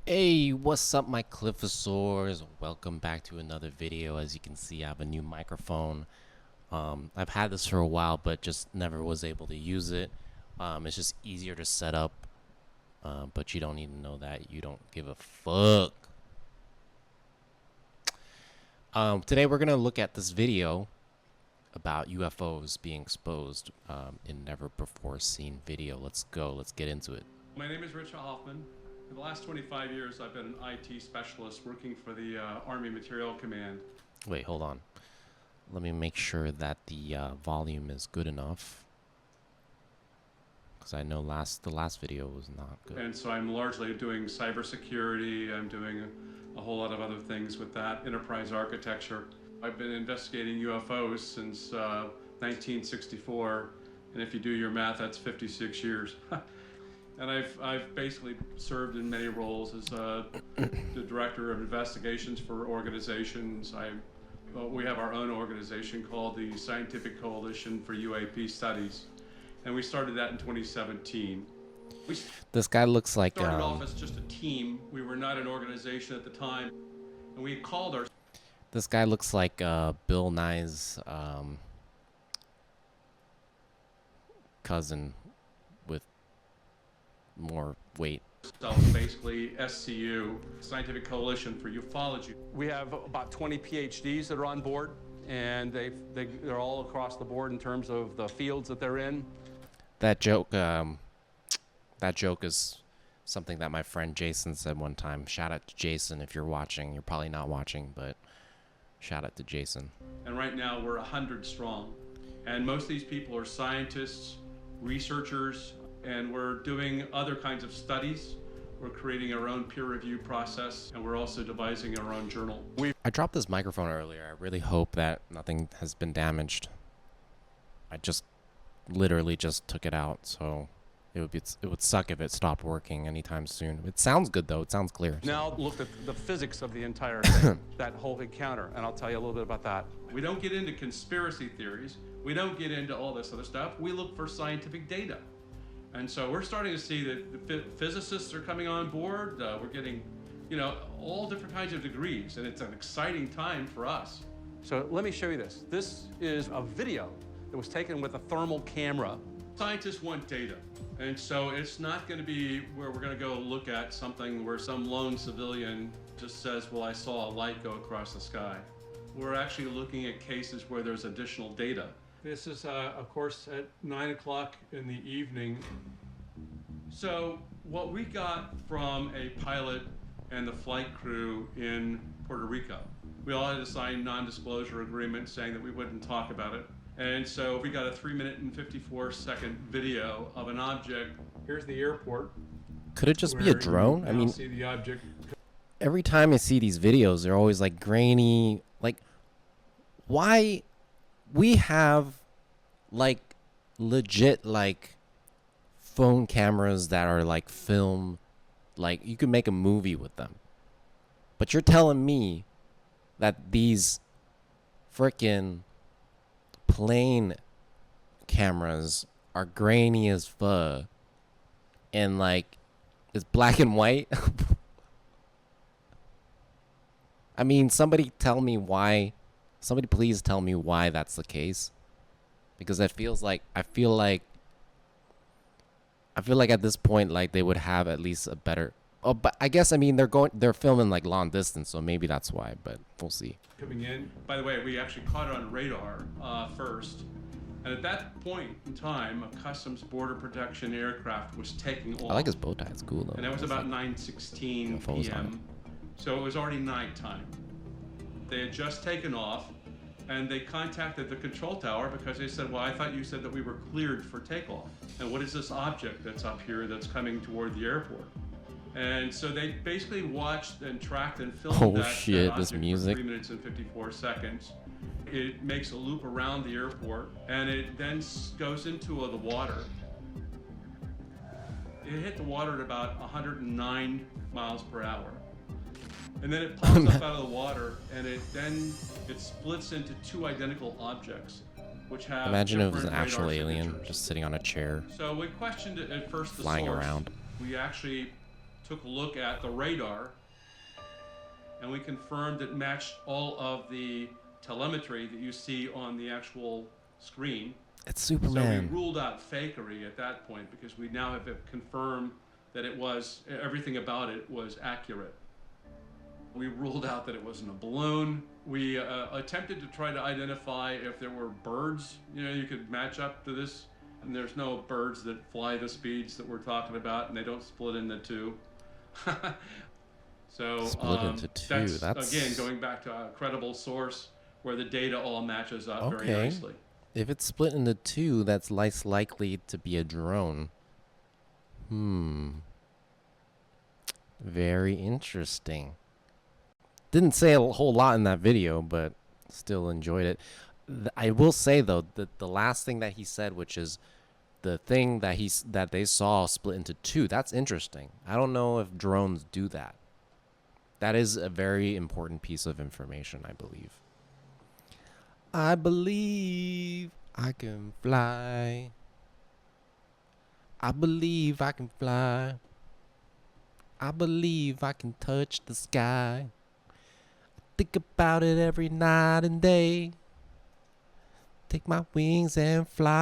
Hey, what's up, my Cliffasaurs? Welcome back to another video. As you can see, I have a new microphone. I've had this for a while, but just never was able to use it. It's just easier to set up, but you don't need to know that. You don't give a fuck. Today we're gonna look at this video about UFOs being exposed in never before seen video. Let's go. Let's get into it. My name is Richard Hoffman. For the last 25 years, I've been an IT specialist working for the Army Materiel Command. Wait, hold on. Let me make sure that the volume is good enough, because I know the last video was not good. And so I'm largely doing cybersecurity. I'm doing a whole lot of other things with that, enterprise architecture. I've been investigating UFOs since 1964, and if you do your math, that's 56 years. And I've basically served in many roles as the director of investigations for organizations. We have our own organization called the Scientific Coalition for UAP Studies, and we started that in 2017. This guy looks like started off as just a team. We were not an organization at the time, and we called our. This guy looks like Bill Nye's cousin with more weight. Basically SCU, Scientific Coalition for Ufology. We have about 20 PhDs that are on board, and they're all across the board in terms of the fields that they're in. That joke is something that my friend Jason said one time. Shout out to Jason if you're watching. You're probably not watching, but shout out to Jason. And right now we're 100 strong, and most of these people are scientists, researchers, and we're doing other kinds of studies. We're creating our own peer review process, and we're also devising our own journal. I dropped this microphone earlier. I really hope that nothing has been damaged. I just literally just took it out, so it would suck if it stopped working anytime soon. It sounds good though. It sounds clear. So. Now look at the physics of the entire thing, that whole encounter, and I'll tell you a little bit about that. We don't get into conspiracy theories. We don't get into all this other stuff. We look for scientific data. And so we're starting to see that the physicists are coming on board. We're getting, all different kinds of degrees, and it's an exciting time for us. So let me show you this. This is a video that was taken with a thermal camera. Scientists want data, and so it's not going to be where we're going to go look at something where some lone civilian just says, well, I saw a light go across the sky. We're actually looking at cases where there's additional data. This is, of course, at 9 o'clock in the evening. So what we got from a pilot and the flight crew in Puerto Rico, we all had to sign non-disclosure agreements saying that we wouldn't talk about it. And so we got a 3-minute and 54-second video of an object. Here's the airport. Could it just be a drone? I mean, see the object. Every time I see these videos, they're always like grainy. Like, why? We have like legit like phone cameras that are like film, like you could make a movie with them. But you're telling me that these frickin' plane cameras are grainy as fuck and like it's black and white? I mean, somebody please tell me why that's the case, because I feel like at this point, like, they would have at least a better. Oh, but I guess, I mean, they're filming like long distance, so maybe that's why. But we'll see. Coming in. By the way, we actually caught it on radar first, and at that point in time, a Customs Border Protection aircraft was taking off. I like his bow tie. It's cool though. And that was about 9:16 p.m. So it was already nighttime. They had just taken off, and they contacted the control tower because they said, well, I thought you said that we were cleared for takeoff. And what is this object that's up here that's coming toward the airport? And so they basically watched and tracked and filmed that object this music. for 3 minutes and 54 seconds. It makes a loop around the airport, and it then goes into the water. It hit the water at about 109 miles per hour. And then it pops up out of the water, and it splits into two identical objects, which have. Imagine if it was an different actual radar alien signatures. just sitting on a chair, So we questioned it at first. flying around. We actually took a look at the radar, and we confirmed it matched all of the telemetry that you see on the actual screen. It's So we Superman. ruled out fakery at that point because we now have confirmed that it was, everything about it was accurate. We ruled out that it wasn't a balloon. We attempted to try to identify if there were birds, you could match up to this. And there's no birds that fly the speeds that we're talking about, and they don't split into two. So Split into two. That's again going back to a credible source where the data all matches up very okay. nicely. If it's split into two, that's less likely to be a drone. Very interesting. Didn't say a whole lot in that video, but still enjoyed it. I will say though that the last thing that he said, which is the thing that they saw split into two, that's interesting. I don't know if drones do that. That is a very important piece of information, I believe. I believe I can fly. I believe I can fly. I believe I can touch the sky. Think about it every night and day. Take my wings and fly.